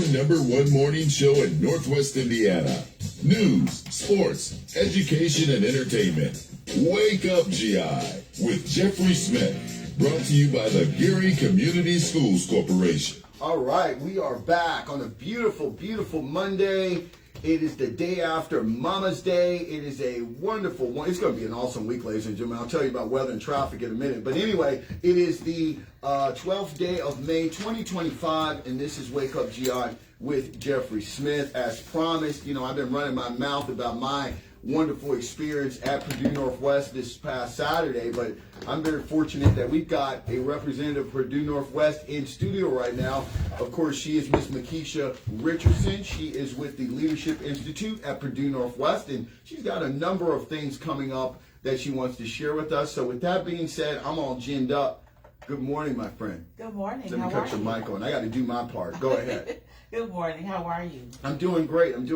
#1 morning show in Northwest Indiana. News, sports, education, and entertainment. Wake Up GI with Jeffrey Smith. Brought to you by the Geary Community Schools Corporation. All right, we are back on a beautiful, beautiful Monday. It is the day after Mama's Day. It is a wonderful one. It's going to be an awesome week, ladies and gentlemen. I'll tell you about weather and traffic in a minute. But anyway, it is the 12th day of May, 2025, and this is Wake Up GI with Jeffrey Smith. As promised, I've been running my mouth about my wonderful experience at Purdue Northwest this past Saturday, but I'm very fortunate that we've got a representative of Purdue Northwest in studio right now. Of course, she is Miss Makisha Richardson. She is with the Leadership Institute at Purdue Northwest, and she's got a number of things coming up that she wants to share with us. So with that being said, I'm all ginned up. Good morning, my friend. Good morning. Let me cut your mic on. I got to do my part. Go ahead. Good morning. How are you? I'm doing great. And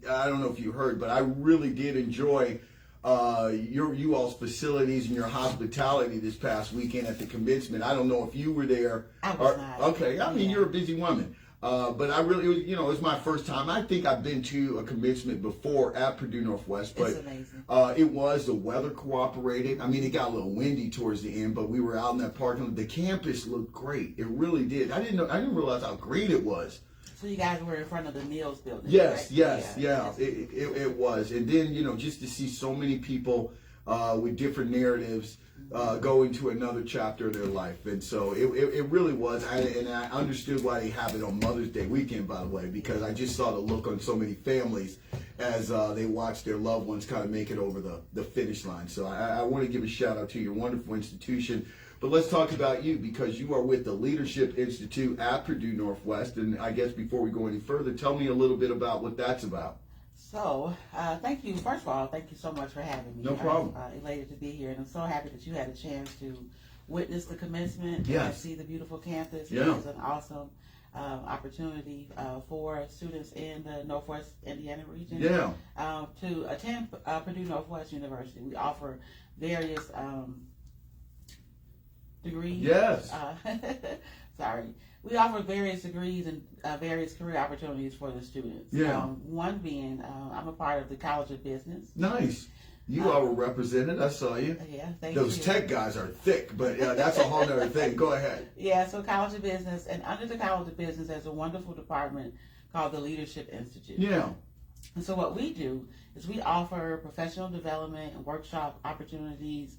I don't know if you heard, but I really did enjoy you all's facilities and your hospitality this past weekend at the commencement. I don't know if you were there. I was not. Okay. I mean, you're a busy woman. But I really, it was my first time. I think I've been to a commencement before at Purdue Northwest, but it's amazing. The weather cooperated. I mean, it got a little windy towards the end, but we were out in that parking lot. The campus looked great. It really did. I didn't realize how green it was. So you guys were in front of the Niels building, Yes, right? yeah. It was. And then, just to see so many people with different narratives go into another chapter of their life. And so it really was. And I understood why they have it on Mother's Day weekend, by the way, because I just saw the look on so many families as they watched their loved ones kind of make it over the finish line. So I want to give a shout out to your wonderful institution. But let's talk about you, because you are with the Leadership Institute at Purdue Northwest. And I guess before we go any further, tell me a little bit about what that's about. So, thank you. First of all, thank you so much for having me. No problem. I'm elated to be here, and I'm so happy that you had a chance to witness the commencement and see the beautiful campus. Yeah. It is an awesome opportunity for students in the Northwest Indiana region to attend Purdue Northwest University. We offer various degrees. Yes. We offer various degrees and various career opportunities for the students. Yeah. One being, I'm a part of the College of Business. Nice. You all were represented. I saw you. Yeah, thank you. Those tech guys are thick, but that's a whole other thing. Go ahead. Yeah, so College of Business, and under the College of Business, there's a wonderful department called the Leadership Institute. Yeah. And so what we do is we offer professional development and workshop opportunities,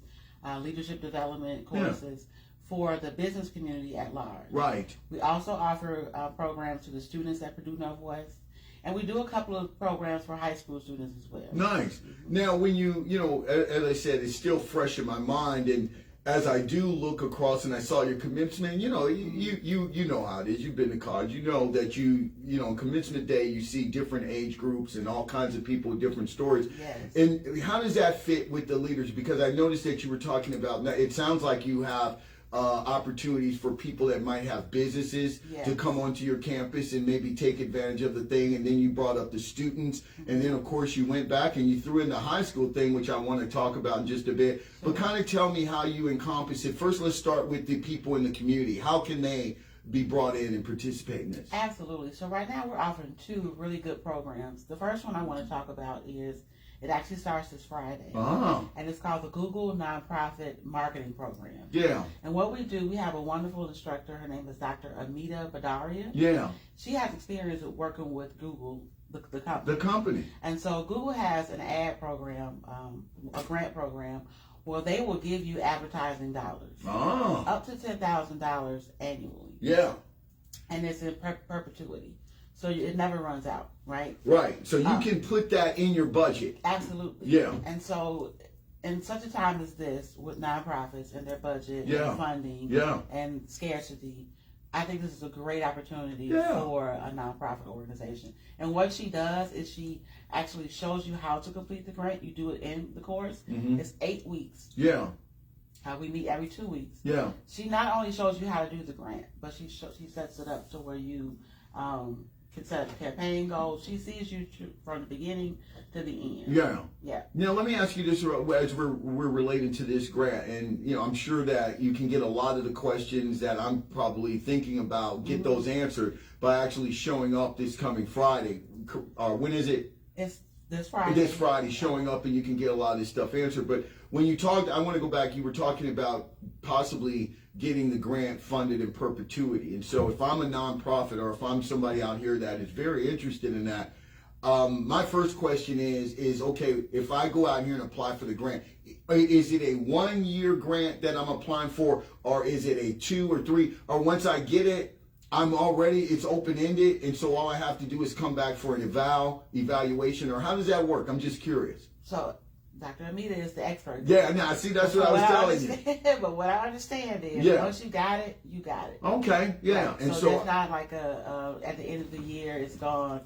leadership development courses for the business community at large. Right. We also offer programs to the students at Purdue Northwest, and we do a couple of programs for high school students as well. Nice. Now, when as I said, it's still fresh in my mind, and as I do look across and I saw your commencement, you know how it is. You've been to college. You know that on commencement day, you see different age groups and all kinds of people with different stories. Yes. And how does that fit with the leaders? Because I noticed that you were talking about, it sounds like you have opportunities for people that might have businesses to come onto your campus and maybe take advantage of the thing. And then you brought up the students, and then of course you went back and you threw in the high school thing, which I want to talk about in just a bit. But kind of tell me how you encompass it. First, let's start with the people in the community. How can they be brought in and participate in this? Absolutely. So right now we're offering two really good programs. The first one I want to talk about is, it actually starts this Friday. And it's called the Google Nonprofit Marketing Program. Yeah. And what we do, we have a wonderful instructor. Her name is Dr. Amita Badaria. Yeah. She has experience with working with Google, the company. The company. And so Google has an ad program, a grant program, where they will give you advertising dollars. Up to $10,000 annually. Yeah. And it's in perpetuity. So it never runs out, right? Right. So you can put that in your budget. Absolutely. Yeah. And so in such a time as this, with nonprofits and their budget and funding and scarcity, I think this is a great opportunity for a nonprofit organization. And what she does is she actually shows you how to complete the grant. You do it in the course. It's 8 weeks. Yeah. We meet every 2 weeks. Yeah. She not only shows you how to do the grant, but she sets it up to where you can set up campaign goals. She sees you from the beginning to the end. Yeah. Now let me ask you this as we're related to this grant, and I'm sure that you can get a lot of the questions that I'm probably thinking about, get those answered by actually showing up this coming Friday. When is it? It's this Friday. This Friday, showing up, and you can get a lot of this stuff answered. But when you talked, I want to go back. You were talking about possibly getting the grant funded in perpetuity. And so if I'm a nonprofit, or if I'm somebody out here that is very interested in that, my first question is okay, if I go out here and apply for the grant, is it a 1-year grant that I'm applying for, or is it a 2 or 3, or once I get it, it's open-ended, and so all I have to do is come back for an evaluation, or how does that work? I'm just curious. So Dr. Amita is the expert. Yeah, now see, that's what I was telling you. But what I understand is, once you got it, you got it. Okay, yeah. Right. And so it's not like at the end of the year, it's gone.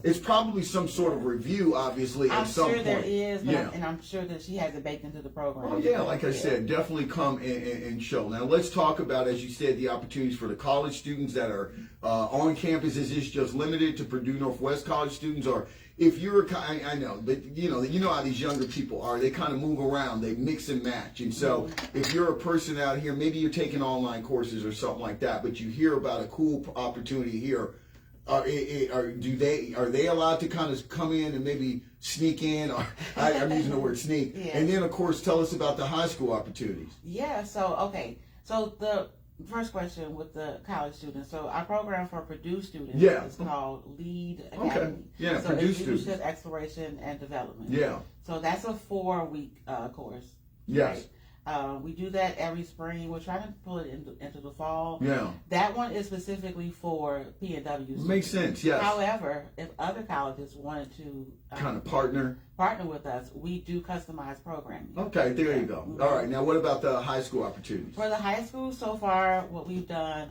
It's probably some sort of review, obviously, at some point. I'm sure there is, and I'm sure that she has it baked into the program. Oh, yeah, like I said, definitely come and show. Now, let's talk about, as you said, the opportunities for the college students that are on campus. Is this just limited to Purdue Northwest college students, or if you're, I know, but you know how these younger people are. They kind of move around, they mix and match. And so if you're a person out here, maybe you're taking online courses or something like that, but you hear about a cool opportunity here, are they allowed to kind of come in and maybe sneak in? Or I'm using the word sneak. Yeah. And then, of course, tell us about the high school opportunities. Yeah, so the first question with the college students. So our program for Purdue students is called LEAD Academy. Okay. Yeah, so Purdue it's students. Leadership, Exploration, and Development. Yeah. So that's a 4-week course. Yes. Right? We do that every spring. We're trying to pull it into the fall. Yeah. That one is specifically for P&W. Makes sense, yes. However, if other colleges wanted to kind of partner with us, we do customized programming. Okay, there you go. All right, now what about the high school opportunities? For the high school, so far, what we've done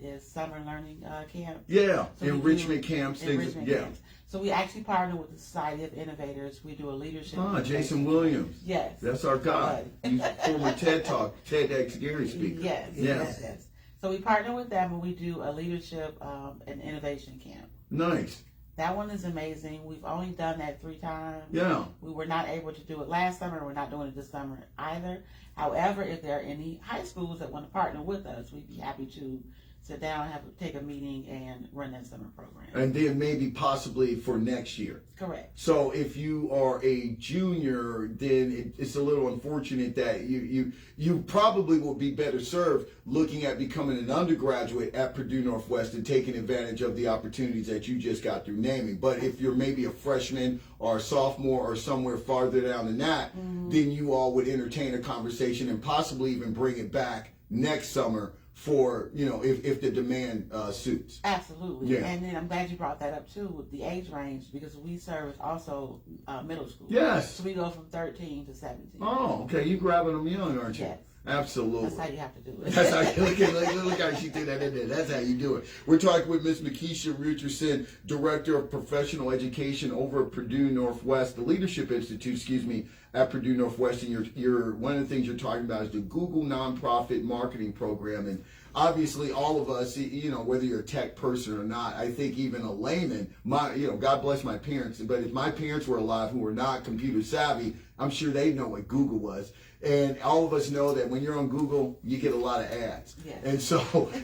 is summer learning camps. Yeah, so enrichment camps. Camps. So we actually partner with the Society of Innovators. We do a leadership. Jason Williams. Yes. That's our guy. He's former TEDx Gary speaker. Yes. So we partner with them and we do a leadership and innovation camp. Nice. That one is amazing. We've only done that 3 times. Yeah. We were not able to do it last summer. We're not doing it this summer either. However, if there are any high schools that want to partner with us, we'd be happy to sit down, take a meeting, and run that summer program. And then maybe possibly for next year. Correct. So if you are a junior, then it's a little unfortunate that you probably will be better served looking at becoming an undergraduate at Purdue Northwest and taking advantage of the opportunities that you just got through naming. But if you're maybe a freshman or a sophomore or somewhere farther down than that, then you all would entertain a conversation and possibly even bring it back next summer for, if the demand suits. Absolutely. Yeah. And then I'm glad you brought that up too with the age range, because we service also middle school. Yes. So we go from 13 to 17. Oh, okay. You grabbing them young, aren't you? Yes. Absolutely. That's how you have to do it. That's how you look how she threw that in there. That's how you do it. We're talking with Ms. Makisha Richardson, Director of Professional Education over at Purdue Northwest, the Leadership Institute, at Purdue Northwest. And you're one of the things you're talking about is the Google Nonprofit Marketing Program. And obviously, all of us, whether you're a tech person or not, I think even a layman, God bless my parents, but if my parents were alive who were not computer savvy, I'm sure they know what Google was. And all of us know that when you're on Google, you get a lot of ads. Yes.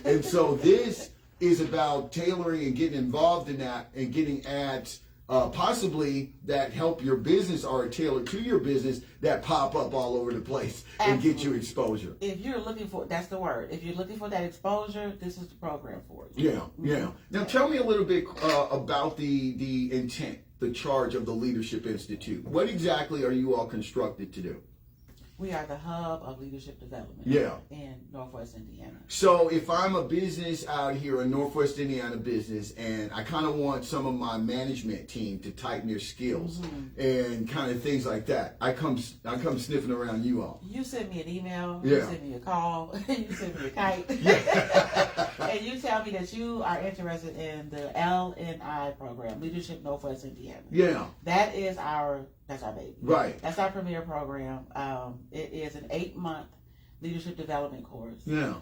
And so this is about tailoring and getting involved in that and getting ads possibly that help your business or are tailored to your business that pop up all over the place. Absolutely. And get you exposure. If you're looking for, that's the word. If you're looking for that exposure, this is the program for you. Yeah. Now tell me a little bit about the intent, the charge of the Leadership Institute. What exactly are you all constructed to do? We are the hub of leadership development in Northwest Indiana. So if I'm a business out here, a Northwest Indiana business, and I kind of want some of my management team to tighten their skills and kind of things like that, I come sniffing around you all. You send me an email, you send me a call, you send me a kite, and you tell me that you are interested in the LNI program, Leadership Northwest Indiana. Yeah. That's our baby. Right. That's our premier program. It is an 8-month leadership development course. Yeah.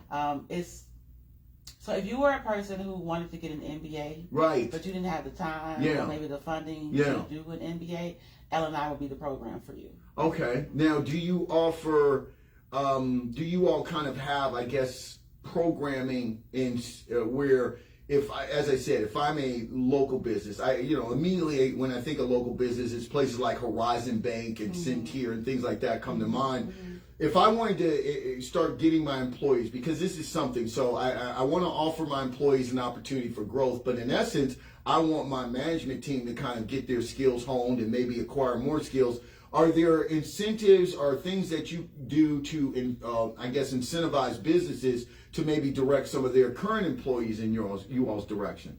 So if you were a person who wanted to get an MBA, right, but you didn't have the time or maybe the funding to do an MBA, L&I would be the program for you. Okay. Now, do you offer, do you all kind of have, I guess, programming in where, as I said, if I'm a local business, immediately when I think of local business, it's places like Horizon Bank and Centir and things like that come to mind. If I wanted to start getting my employees, because this is something, so I want to offer my employees an opportunity for growth, but in essence, I want my management team to kind of get their skills honed and maybe acquire more skills. Are there incentives or things that you do to, I guess, incentivize businesses to maybe direct some of their current employees in you all's direction?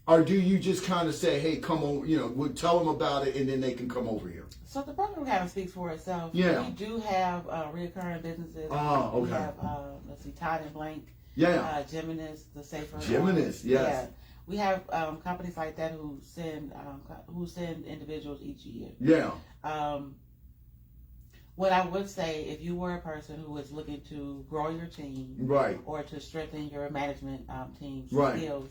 Or do you just kind of say, hey, come on, we'll tell them about it and then they can come over here? So the program kind of speaks for itself. Yeah. We do have recurring businesses. Oh, okay. We have, let's see, Todd and Blank. Yeah. Geminis, the Safer. Geminis, yes. Yeah. We have companies like that who send individuals each year. Yeah. What I would say, if you were a person who is looking to grow your team, right, or to strengthen your management team's right, skills,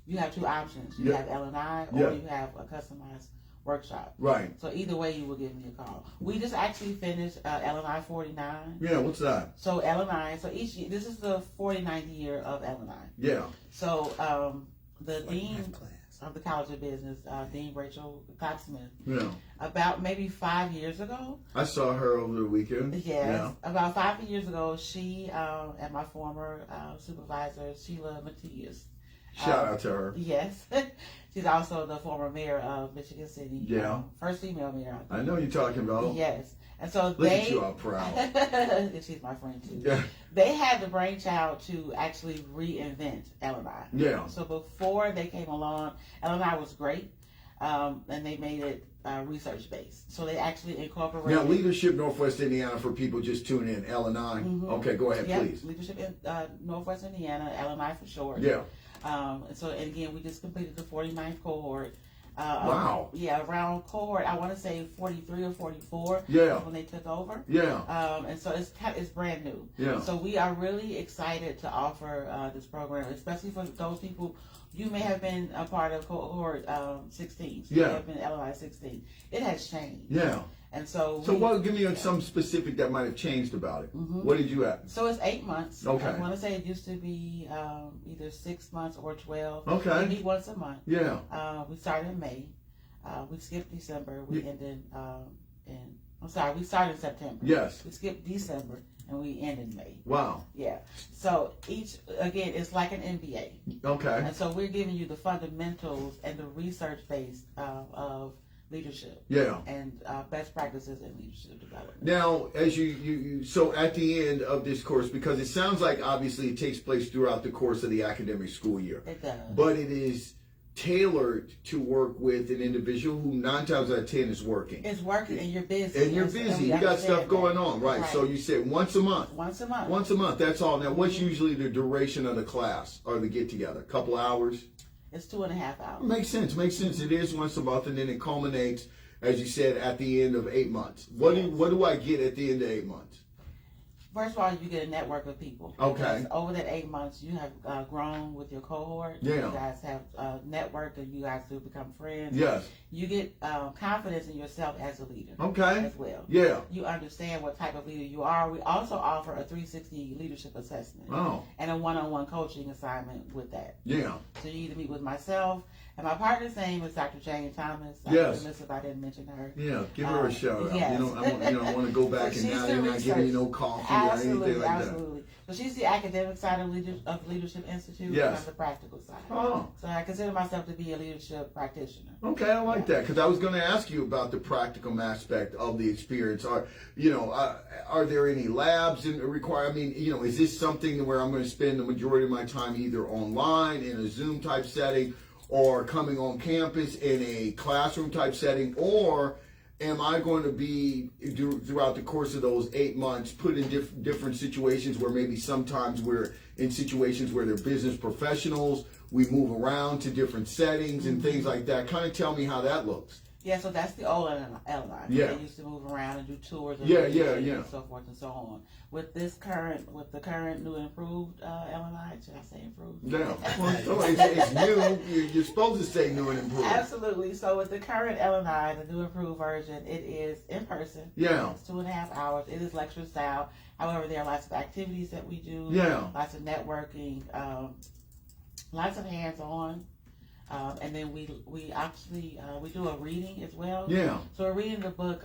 you have two options. You have L&I, or you have a customized workshop. Right. So either way, you will give me a call. We just actually finished L&I 49. Yeah, what's that? So L&I, so each year, this is the 49th year of L&I. Yeah. So the dean of the College of Business, Dean Rachel Cox-Smith, about maybe 5 years ago. I saw her over the weekend. Yes. Yeah. About 5 years ago, she and my former supervisor, Sheila Matias. Shout out to her. Yes. She's also the former mayor of Michigan City. Yeah. First female mayor. I know you're talking about. Yes. And so Look at you all proud. And she's my friend too. Yeah. They had the brainchild to actually reinvent L&I. Yeah. So before they came along, L&I was great, and they made it research-based. So they actually incorporated... Now, Leadership Northwest Indiana, for people just tuning in, L&I. Mm-hmm. Okay, go ahead, please. Leadership in Northwest Indiana, L&I for short. Yeah. And again, we just completed the 49th cohort. Wow. Yeah, around cohort, I want to say 43 or 44. Yeah. When they took over. Yeah. And so it's brand new. Yeah. So we are really excited to offer this program, especially for those people. You may have been a part of cohort 16. So you have been L&I 16. It has changed. Yeah. And so give me some specific that might have changed about it. Mm-hmm. What did you have? So it's 8 months. Okay. I want to say it used to be either 6 months or 12. Okay. We meet once a month. Yeah. We started in May. We skipped December. We ended we started in September. Yes. We skipped December and we end in May. Wow. Yeah. So it's like an MBA. Okay. And so we're giving you the fundamentals and the research base of leadership. Yeah. And best practices in leadership development. Now, as so at the end of this course, because it sounds like obviously it takes place throughout the course of the academic school year. It does. But it is tailored to work with an individual who 9 times out of 10 is working. It's working and you're busy. And you're busy. You got stuff going on. Right. So you said once a month. Once a month. Once a month. That's all. Now, what's usually the duration of the class or the get together? A couple hours? It's 2.5 hours. Makes sense. It is once a month, and then it culminates, as you said, at the end of 8 months. What do I get at the end of 8 months? First of all, you get a network of people. Okay. Over that 8 months, you have grown with your cohort. Yeah. You guys have networked and you guys do become friends. Yes. You get confidence in yourself as a leader. Okay. As well. Yeah. You understand what type of leader you are. We also offer a 360 leadership assessment. Oh. And a one-on-one coaching assignment with that. Yeah. So you either meet with myself, and my partner's name is Dr. Jane Thomas. Yes. Remiss if I didn't mention her. Yeah, give her a shout out. Yes. I want to go back and now they're not giving you no coffee or anything like that. Absolutely. So she's the academic side of Leadership Institute. Yes. And I'm the practical side. Oh. So I consider myself to be a leadership practitioner. Okay, I like that because I was going to ask you about the practical aspect of the experience. Are there any labs required? I mean, is this something where I'm going to spend the majority of my time either online in a Zoom type setting, or coming on campus in a classroom type setting, or am I going to be throughout the course of those 8 months put in different situations where maybe sometimes we're in situations where they're business professionals, we move around to different settings and things like that? Kind of tell me how that looks. Yeah, so that's the old airline. Yeah. They used to move around and do tours and and so forth and so on. With the current new and improved LNI, should I say improved? Yeah, well, it's new. You're supposed to say new and improved. Absolutely. So with the current LNI, the new improved version, it is in person. Yeah. It's 2.5 hours. It is lecture style. However, there are lots of activities that we do. Yeah. Lots of networking. Lots of hands-on. And then we actually do a reading as well. Yeah. So we're reading the book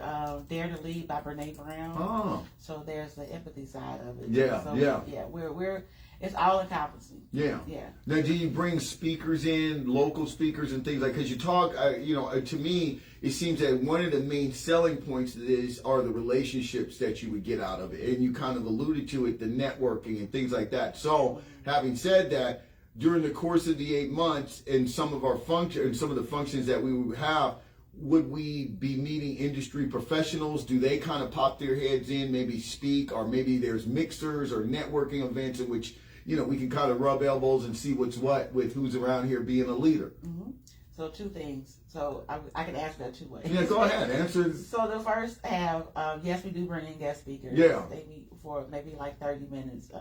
Dare to Lead by Brene Brown. Oh. So there's the empathy side of it. Yeah. So Yeah. We're it's all encompassing. Yeah. Yeah. Now, do you bring speakers in, local speakers and things like? Because you talk, to me, it seems that one of the main selling points of this are the relationships that you would get out of it, and you kind of alluded to it, the networking and things like that. So, having said that, during the course of the 8 months and some of the functions that we would have, would we be meeting industry professionals? Do they kind of pop their heads in, maybe speak, or maybe there's mixers or networking events in which, we can kind of rub elbows and see what's what with who's around here being a leader? Mm-hmm. So 2 things. So I can answer that 2 ways. Yeah, go ahead. Answer. So the first half, yes, we do bring in guest speakers. Yeah. They meet for maybe like 30 minutes.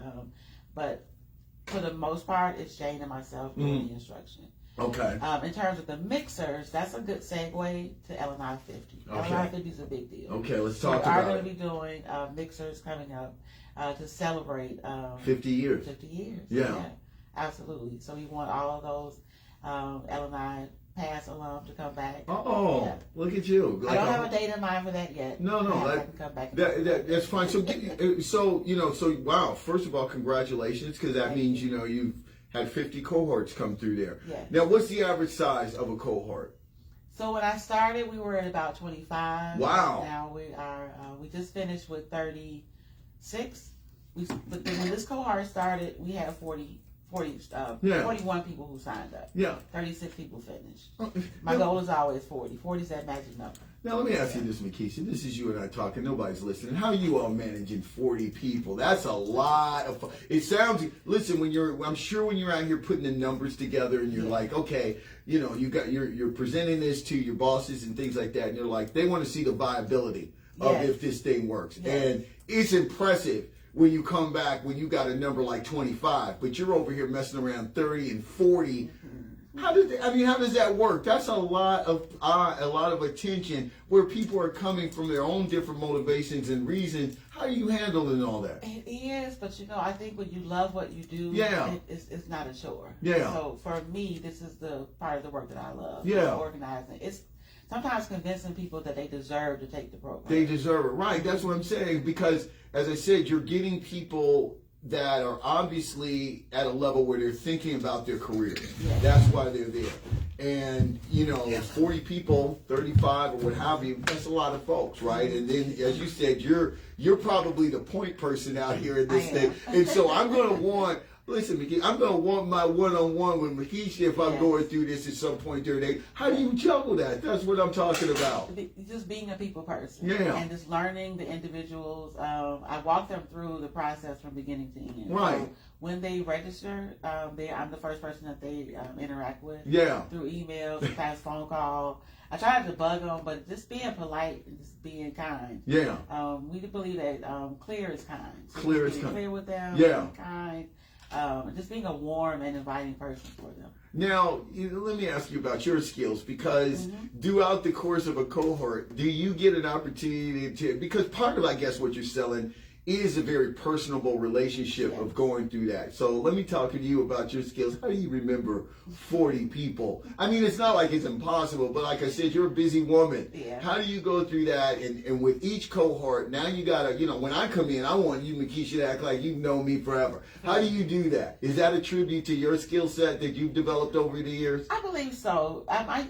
But for the most part, it's Jane and myself doing the instruction. Okay. In terms of the mixers, that's a good segue to LNI 50. Okay. LNI 50 is a big deal. Okay, let's talk about it. about We are going to be doing mixers coming up to celebrate 50 years. 50 years. Yeah. Absolutely. So we want all of those LNI past alum to come back. Oh, yeah. Look at you! Like, I don't have a date in mind for that yet. No, that can come back. That's fine. So wow! First of all, congratulations, because that means you've had 50 cohorts come through there. Yes. Now, what's the average size of a cohort? So when I started, we were at about 25. Wow! Now we are. We just finished with 36. But when this cohort started, we had 41 people who signed up. Yeah. 36 people finished. My goal is always 40. 40 is that magic number. Now, let me ask you this, Makisha. This is you and I talking. Nobody's listening. How are you all managing 40 people? That's a lot of fun. It sounds, listen, I'm sure when you're out here putting the numbers together and you're like, okay, you're presenting this to your bosses and things like that, and you're like, they want to see the viability of if this thing works. Yes. And it's impressive when you come back when you got a number like 25, but you're over here messing around 30 and 40. How does that work? That's a lot of attention where people are coming from their own different motivations and reasons. How are you handling all that? It is, but I think when you love what you do, it's not a chore. Yeah. So for me, this is the part of the work that I love. Yeah. Organizing. It's sometimes convincing people that they deserve to take the program. They deserve it, right? That's what I'm saying, because as I said, you're getting people that are obviously at a level where they're thinking about their career. Yeah. That's why they're there. And, 40 people, 35 or what have you, that's a lot of folks, right? And then, as you said, you're probably the point person out here in this thing. And so I'm going to want... Listen, Makisha, I'm going to want my one-on-one with Makisha if I'm going through this at some point during the day. How do you juggle that? That's what I'm talking about. Just being a people person. Yeah. And just learning the individuals. I walk them through the process from beginning to end. Right. So when they register, I'm the first person that they interact with. Yeah. Through emails, sometimes phone call. I try not to bug them, but just being polite and just being kind. Yeah. We believe that clear is kind. So clear is kind. Clear with them. Yeah. Being kind. Just being a warm and inviting person for them. Now, let me ask you about your skills, because throughout the course of a cohort, do you get an opportunity to, because part of, I guess, what you're selling is a very personable relationship of going through that. So let me talk to you about your skills. How do you remember 40 people? I mean, it's not like it's impossible, but like I said, you're a busy woman. Yeah. How do you go through that? And with each cohort, now you got to, when I come in, I want you, Makisha, to act like you've known me forever. How do you do that? Is that a tribute to your skill set that you've developed over the years? I believe so. I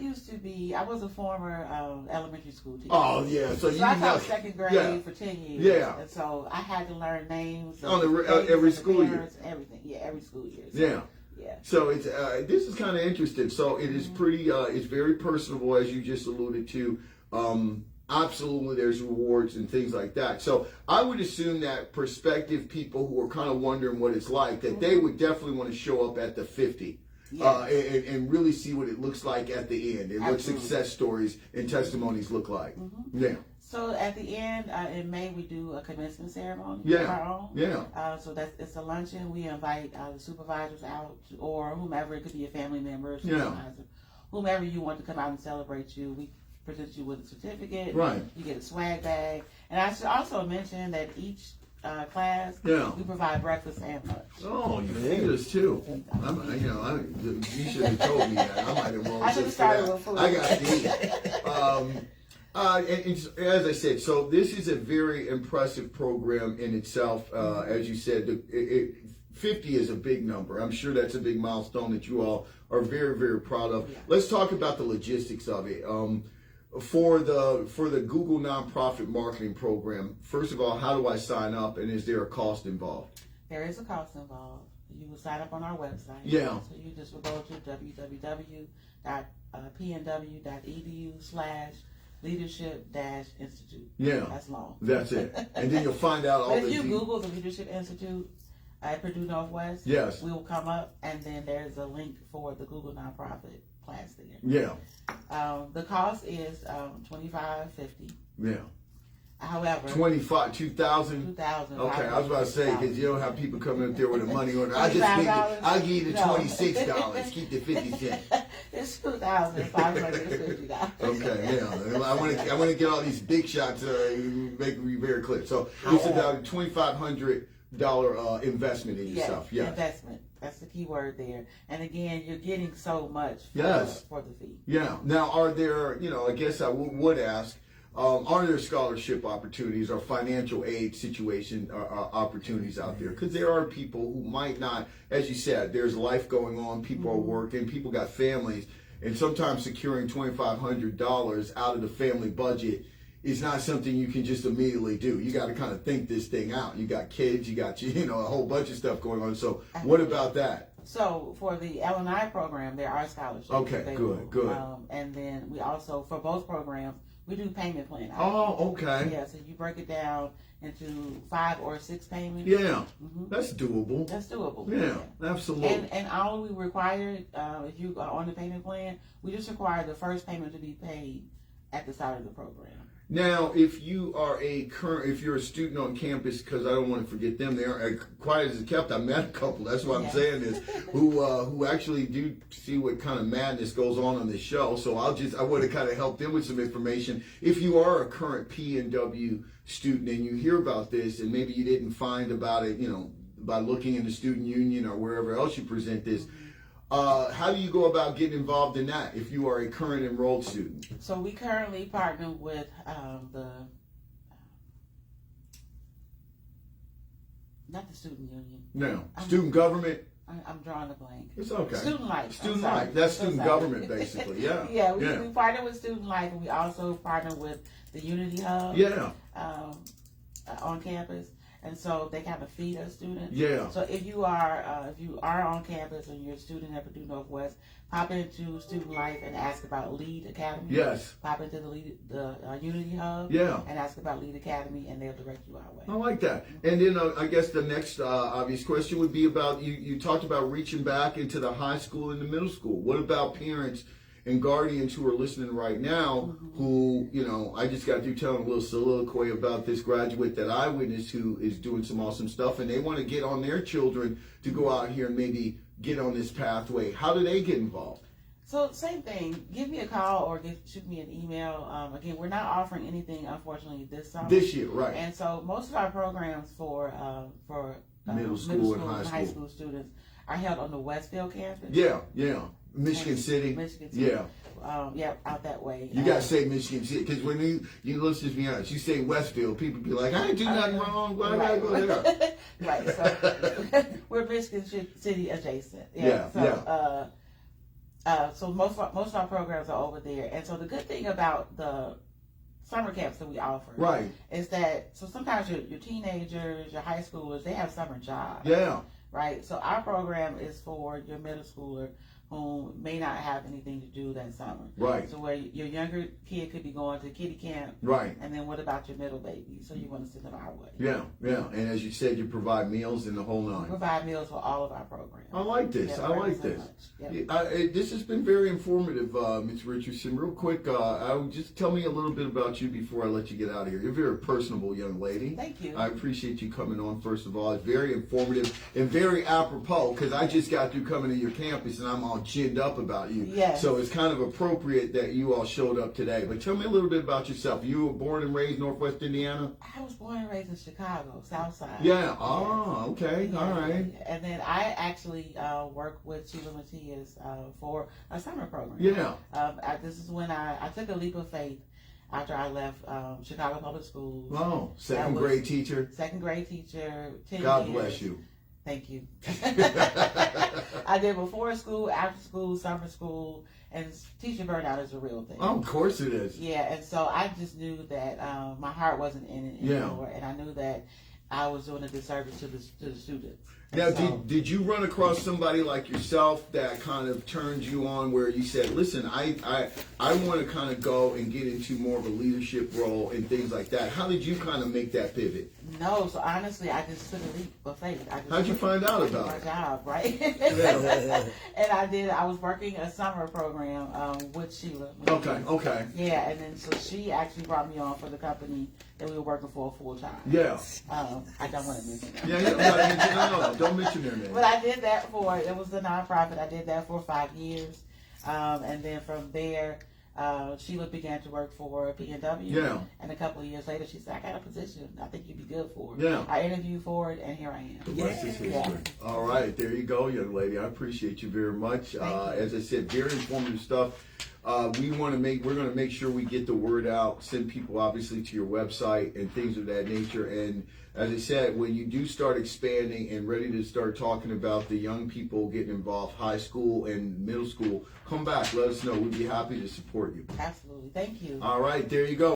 was a former elementary school teacher. Oh, yeah. So I taught second grade for 10 years. Yeah. And so I had to learn names. On every school year. Everything. Yeah, every school year. So, yeah. Yeah. So it's this is kind of interesting. So it is pretty. It's very personable, as you just alluded to. Absolutely, there's rewards and things like that. So I would assume that prospective people who are kind of wondering what it's like, that they would definitely want to show up at the 50. and really see what it looks like at the end and what success stories and testimonies look like. Yeah. So at the end, in May, we do a commencement ceremony of our own. Yeah. So it's a luncheon. We invite the supervisors out, or whomever. It could be a family member, whomever you want to come out and celebrate you. We present you with a certificate. Right. You get a swag bag. And I should also mention that each class, we provide breakfast and lunch. Oh, you feed us too. You should have told me that. I might have rolled. I should have started with food. I got to eat. And as I said, so this is a very impressive program in itself. As you said, 50 is a big number. I'm sure that's a big milestone that you all are very, very proud of. Yeah. Let's talk about the logistics of it. For the Google Nonprofit Marketing Program, first of all, how do I sign up, and is there a cost involved? There is a cost involved. You will sign up on our website. Yeah. So you just will go to www.pnw.edu/leadership-institute. Yeah. That's long. That's it. And then you'll find out all if you Google the Leadership Institute at Purdue Northwest, yes, we will come up, and then there's a link for the Google Nonprofit class there. Yeah. The cost is $25.50. Yeah. However, 2,000. 2,000. Okay, I was about to say, because you don't have people coming up there with the money order. I'll give you the $26. Keep the 50 cents. It's $2,550. Okay, yeah. I want to get all these big shots. Make me very clear. So it's about a $2,500 investment in yourself. Yeah. Investment. That's the key word there. And again, you're getting so much for the fee. Yeah. Now, are there? I guess I would ask. Are there scholarship opportunities or financial aid situation opportunities out there? Because there are people who might not, as you said, there's life going on, people are working, people got families, and sometimes securing $2,500 out of the family budget is not something you can just immediately do. You got to kind of think this thing out. You got kids, you got a whole bunch of stuff going on. So what about that? So for the L&I program, there are scholarships. Okay, available. good. And then we also, for both programs, we do payment plan. Oh, okay. Yeah, so you break it down into 5 or 6 payments. Yeah, that's doable. That's doable. Yeah, absolutely. And all we require, if you are on the payment plan, we just require the first payment to be paid at the start of the program. Now, if you are if you're a student on campus, because I don't want to forget them, they aren't quiet as kept. I met a couple. That's what I'm saying is who actually do see what kind of madness goes on this show. So I want to kind of help them with some information. If you are a current P&W student and you hear about this, and maybe you didn't find about it, by looking in the student union or wherever else you present this. How do you go about getting involved in that if you are a current enrolled student? So we currently partner with not the student union. No, student government. I'm drawing a blank. It's okay. Student Life. Student Life. That's student government, basically. Yeah. We partner with Student Life, and we also partner with the Unity Hub. Yeah. On campus. And so they kind of feed us students. Yeah. So if you are on campus and you're a student at Purdue Northwest, pop into Student Life and ask about Lead Academy. Yes. Pop into the Unity Hub. Yeah. And ask about Lead Academy, and they'll direct you our way. I like that. And then I guess the next obvious question would be about you talked about reaching back into the high school and the middle school. What about parents and guardians who are listening right now who, I just got through telling a little soliloquy about this graduate that I witnessed who is doing some awesome stuff, and they want to get on their children to go out here and maybe get on this pathway. How do they get involved? So same thing. Give me a call or shoot me an email. Again, we're not offering anything, unfortunately, this summer. This year, right. And so most of our programs for middle school and high school students are held on the Westfield campus. Yeah. Michigan City. Yeah. Out that way. You gotta say Michigan City, because when you listen to me out, you say Westfield, people be like, I didn't do nothing wrong. Why I gotta go there? Right. So we're Michigan City adjacent. So most of our programs are over there, and so the good thing about the summer camps that we offer, right, is that sometimes your teenagers, your high schoolers, they have summer jobs. Yeah. Right. So our program is for your middle schooler who may not have anything to do that summer. Right. So where your younger kid could be going to kiddie camp. Right. And then what about your middle baby? So you want to send them our way. Yeah, yeah. And as you said, you provide meals in the whole nine. We provide meals for all of our programs. I like this. Yeah, I like this. This has been very informative, Ms. Richardson. Real quick, just tell me a little bit about you before I let you get out of here. You're a very personable young lady. Thank you. I appreciate you coming on, first of all. It's very informative and very apropos, because I just got through coming to your campus and I'm all ginned up about you. Yes. So it's kind of appropriate that you all showed up today. But tell me a little bit about yourself. You were born and raised Northwest Indiana? I was born and raised in Chicago, South Side. Yeah. Oh, okay. Yeah. All right. And then I actually worked with Sheila Matias for a summer program. Yeah. This is when I took a leap of faith after I left Chicago Public Schools. Oh, second grade teacher. 10 God years. bless you. Thank you. I did before school, after school, summer school, and teacher burnout is a real thing. Oh, of course it is. Yeah, and so I just knew that my heart wasn't in it anymore, and I knew that I was doing a disservice to the students. Now, did you run across somebody like yourself that kind of turned you on, where you said, "Listen, I want to kind of go and get into more of a leadership role and things like that"? How did you kind of make that pivot? No, so honestly, I just took a leap of faith. How'd you find out about my it? job, right? And I was working a summer program with Sheila. Okay. Yeah, and then so she actually brought me on for the company that we were working for full time. Yeah. I don't want to mention that. Yeah. No, don't mention their name. But I did that it was a nonprofit. I did that for 5 years. And then from there, Sheila began to work for PNW. Yeah. And a couple of years later, she said, "I got a position I think you'd be good for." Yeah. I interviewed for it, and here I am. The rest is history. All right, there you go, young lady. I appreciate you very much. As I said, very informative stuff. We're going to make sure we get the word out, send people obviously to your website and things of that nature. And as I said, when you do start expanding and ready to start talking about the young people getting involved, high school and middle school, come back, let us know. We'd be happy to support you. Absolutely. Thank you. All right, there you go.